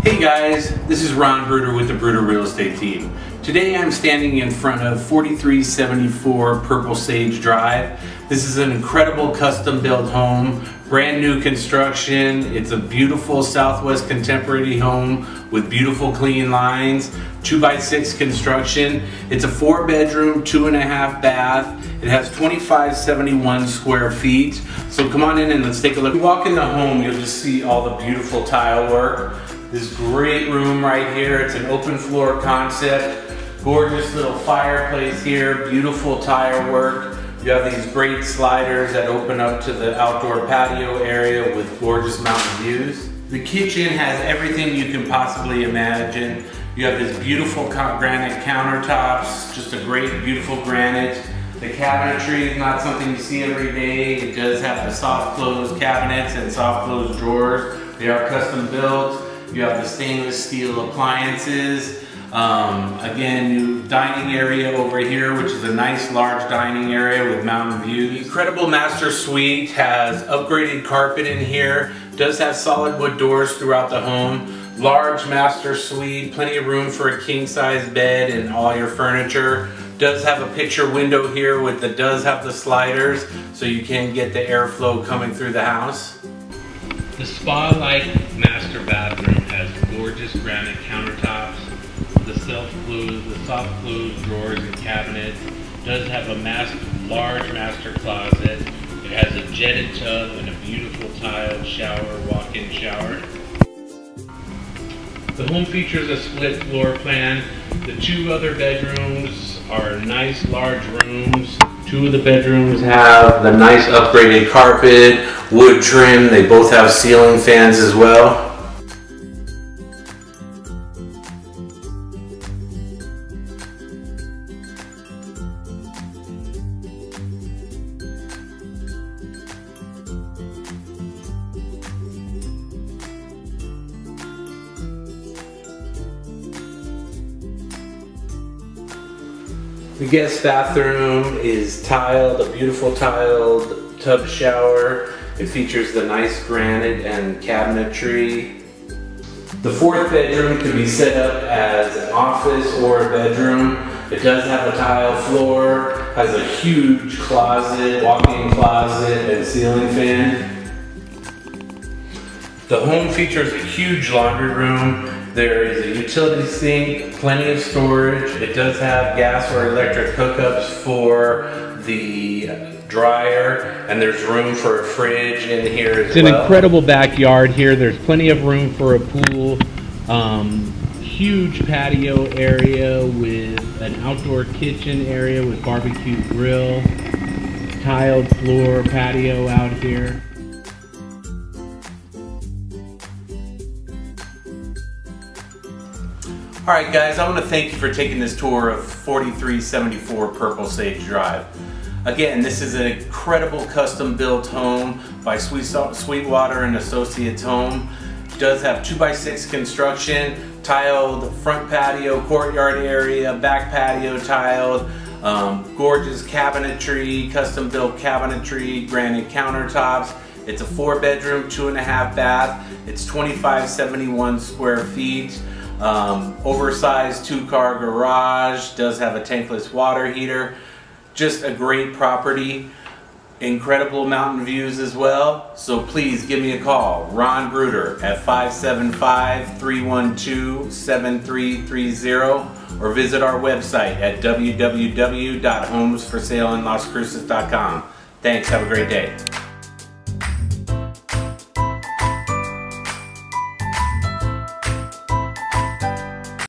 Hey guys, this is Ron Bruder with the Bruder Real Estate Team. Today I'm standing in front of 4374 Purple Sage Drive. This is an incredible custom built home, brand new construction. It's a beautiful Southwest contemporary home with beautiful clean lines, 2x6 construction. It's a 4-bedroom, 2.5 bath. It has 2571 square feet. So come on in and let's take a look. If you walk in the home, you'll just see all the beautiful tile work. This great room right here, it's an open floor concept. Gorgeous little fireplace here, beautiful tile work. You have these great sliders that open up to the outdoor patio area with gorgeous mountain views. The kitchen has everything you can possibly imagine. You have this beautiful granite countertops, just a great, beautiful granite. The cabinetry is not something you see every day. It does have the soft close cabinets and soft close drawers. They are custom built. You have the stainless steel appliances. Again, new dining area over here, which is a nice large dining area with mountain views. Incredible master suite, has upgraded carpet in here, does have solid wood doors throughout the home. Large master suite, plenty of room for a king size bed and all your furniture. Does have a picture window here does have the sliders so you can get the airflow coming through the house. The spa-like master bathroom has gorgeous granite countertops, the soft close drawers and cabinets. Does have a large master closet. It has a jetted tub and a beautiful tiled shower, walk-in shower. The home features a split floor plan. The 2 other bedrooms are nice large rooms. 2 of the bedrooms have the nice upgraded carpet, wood trim. They both have ceiling fans as well. The guest bathroom is tiled, a beautiful tiled tub shower. It features the nice granite and cabinetry. The 4th bedroom can be set up as an office or a bedroom. It does have a tile floor, has a huge closet, walk-in closet, and ceiling fan. The home features a huge laundry room. There is a utility sink, plenty of storage. It does have gas or electric hookups for the dryer, and there's room for a fridge in here as well. It's an incredible backyard here. There's plenty of room for a pool. Huge patio area with an outdoor kitchen area with barbecue grill. Tiled floor patio out here. Alright guys, I want to thank you for taking this tour of 4374 Purple Sage Drive. Again, this is an incredible custom built home by Sweetwater and Associates Home. It does have 2x6 construction, tiled front patio, courtyard area, back patio tiled, gorgeous cabinetry, custom built cabinetry, granite countertops. It's a 4-bedroom, 2.5 bath. It's 2571 square feet. Oversized 2-car garage, does have a tankless water heater. Just a great property. Incredible mountain views as well. So please give me a call, Ron Bruder, at 575-312-7330, or visit our website at www.homesforsaleinloscruces.com. Thanks, have a great day.